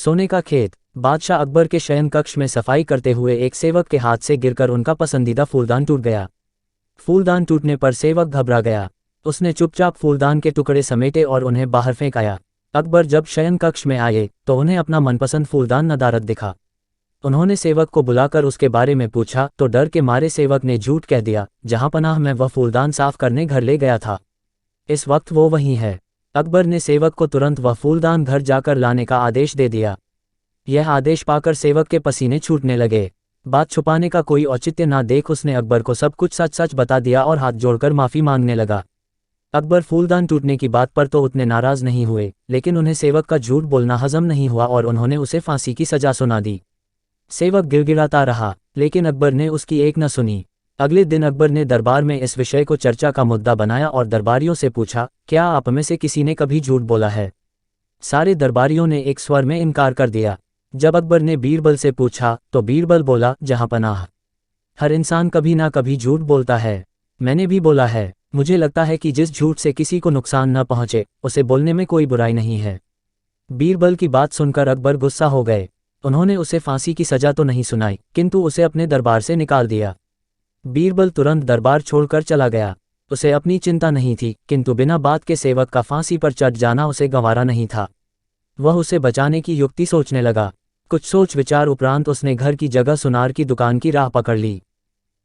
सोने का खेत। बादशाह अकबर के शयन कक्ष में सफाई करते हुए एक सेवक के हाथ से गिरकर उनका पसंदीदा फूलदान टूट गया। फूलदान टूटने पर सेवक घबरा गया। उसने चुपचाप फूलदान के टुकड़े समेटे और उन्हें बाहर फेंक आया। अकबर जब शयन कक्ष में आए तो उन्हें अपना मनपसंद फूलदान नदारद दिखा। उन्होंने सेवक को बुलाकर उसके बारे में पूछा तो डर के मारे सेवक ने झूठ कह दिया, जहां पनाह मैं वह फूलदान साफ करने घर ले गया था। इस वक्त वो वहीं है। अकबर ने सेवक को तुरंत वह फूलदान घर जाकर लाने का आदेश दे दिया। यह आदेश पाकर सेवक के पसीने छूटने लगे। बात छुपाने का कोई औचित्य ना देख उसने अकबर को सब कुछ सच सच बता दिया और हाथ जोड़कर माफ़ी मांगने लगा। अकबर फूलदान टूटने की बात पर तो उतने नाराज़ नहीं हुए, लेकिन उन्हें सेवक का झूठ बोलना हजम नहीं हुआ और उन्होंने उसे फांसी की सजा सुना दी। सेवक गिड़गिड़ाता रहा, लेकिन अकबर ने उसकी एक न सुनी। अगले दिन अकबर ने दरबार में इस विषय को चर्चा का मुद्दा बनाया और दरबारियों से पूछा, क्या आप में से किसी ने कभी झूठ बोला है? सारे दरबारियों ने एक स्वर में इनकार कर दिया। जब अकबर ने बीरबल से पूछा तो बीरबल बोला, जहां पनाह, हर इंसान कभी ना कभी झूठ बोलता है। मैंने भी बोला है। मुझे लगता है कि जिस झूठ से किसी को नुकसान न पहुंचे उसे बोलने में कोई बुराई नहीं है। बीरबल की बात सुनकर अकबर गुस्सा हो गए। उन्होंने उसे फांसी की सजा तो नहीं सुनाई, किंतु उसे अपने दरबार से निकाल दिया। बीरबल तुरंत दरबार छोड़कर चला गया। उसे अपनी चिंता नहीं थी, किंतु बिना बात के सेवक का फांसी पर चढ़ जाना उसे गंवारा नहीं था। वह उसे बचाने की युक्ति सोचने लगा। कुछ सोच विचार उपरांत उसने घर की जगह सुनार की दुकान की राह पकड़ ली।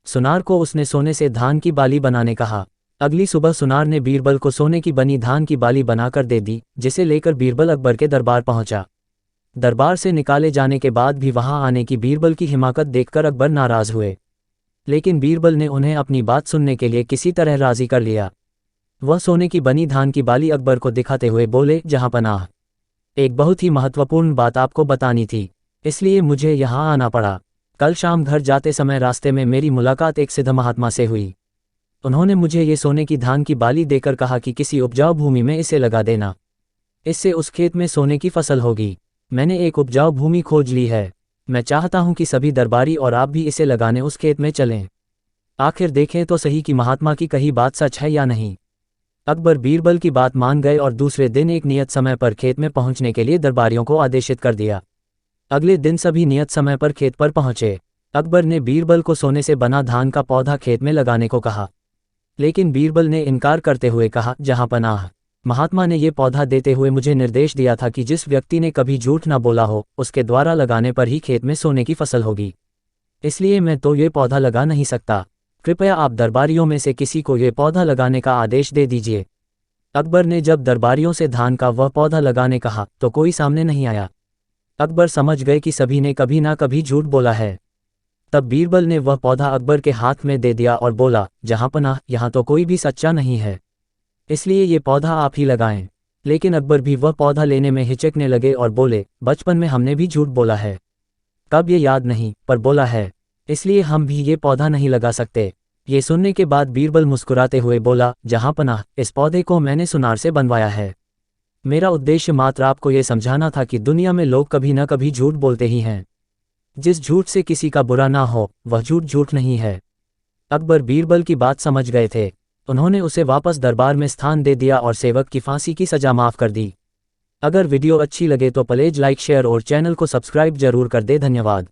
सुनार को उसने सोने से धान की बाली बनाने कहा। अगली सुबह सुनार ने बीरबल को सोने की बनी धान की बाली बनाकर दे दी, जिसे लेकर बीरबल अकबर के दरबार पहुंचा। दरबार से निकाले जाने के बाद भी वहां आने की बीरबल की हिमाकत देखकर अकबर नाराज हुए, लेकिन बीरबल ने उन्हें अपनी बात सुनने के लिए किसी तरह राजी कर लिया। वह सोने की बनी धान की बाली अकबर को दिखाते हुए बोले, जहां पनाह, एक बहुत ही महत्वपूर्ण बात आपको बतानी थी, इसलिए मुझे यहाँ आना पड़ा। कल शाम घर जाते समय रास्ते में मेरी मुलाकात एक सिद्ध महात्मा से हुई। उन्होंने मुझे ये सोने की धान की बाली देकर कहा कि किसी उपजाऊ भूमि में इसे लगा देना, इससे उस खेत में सोने की फसल होगी। मैंने एक उपजाऊ भूमि खोज ली है। मैं चाहता हूं कि सभी दरबारी और आप भी इसे लगाने उस खेत में चलें। आखिर देखें तो सही कि महात्मा की कही बात सच है या नहीं। अकबर बीरबल की बात मान गए और दूसरे दिन एक नियत समय पर खेत में पहुंचने के लिए दरबारियों को आदेशित कर दिया। अगले दिन सभी नियत समय पर खेत पर पहुंचे। अकबर ने बीरबल को सोने से बना धान का पौधा खेत में लगाने को कहा, लेकिन बीरबल ने इनकार करते हुए कहा, जहां पनाह, महात्मा ने ये पौधा देते हुए मुझे निर्देश दिया था कि जिस व्यक्ति ने कभी झूठ ना बोला हो उसके द्वारा लगाने पर ही खेत में सोने की फसल होगी, इसलिए मैं तो ये पौधा लगा नहीं सकता। कृपया आप दरबारियों में से किसी को ये पौधा लगाने का आदेश दे दीजिए। अकबर ने जब दरबारियों से धान का वह पौधा लगाने कहा तो कोई सामने नहीं आया। अकबर समझ गए कि सभी ने कभी ना कभी झूठ बोला है। तब बीरबल ने वह पौधा अकबर के हाथ में दे दिया और बोला, जहां पनाह, यहाँ तो कोई भी सच्चा नहीं है, इसलिए ये पौधा आप ही लगाएं। लेकिन अकबर भी वह पौधा लेने में हिचकने लगे और बोले, बचपन में हमने भी झूठ बोला है, कब ये याद नहीं, पर बोला है, इसलिए हम भी ये पौधा नहीं लगा सकते। ये सुनने के बाद बीरबल मुस्कुराते हुए बोला, जहां पनाह, इस पौधे को मैंने सुनार से बनवाया है। मेरा उद्देश्य मात्र आपको ये समझाना था कि दुनिया में लोग कभी न कभी झूठ बोलते ही हैं। जिस झूठ से किसी का बुरा ना हो वह झूठ झूठ नहीं है। अकबर बीरबल की बात समझ गए थे। उन्होंने उसे वापस दरबार में स्थान दे दिया और सेवक की फांसी की सजा माफ कर दी। अगर वीडियो अच्छी लगे तो प्लीज लाइक, शेयर और चैनल को सब्सक्राइब जरूर कर दे। धन्यवाद।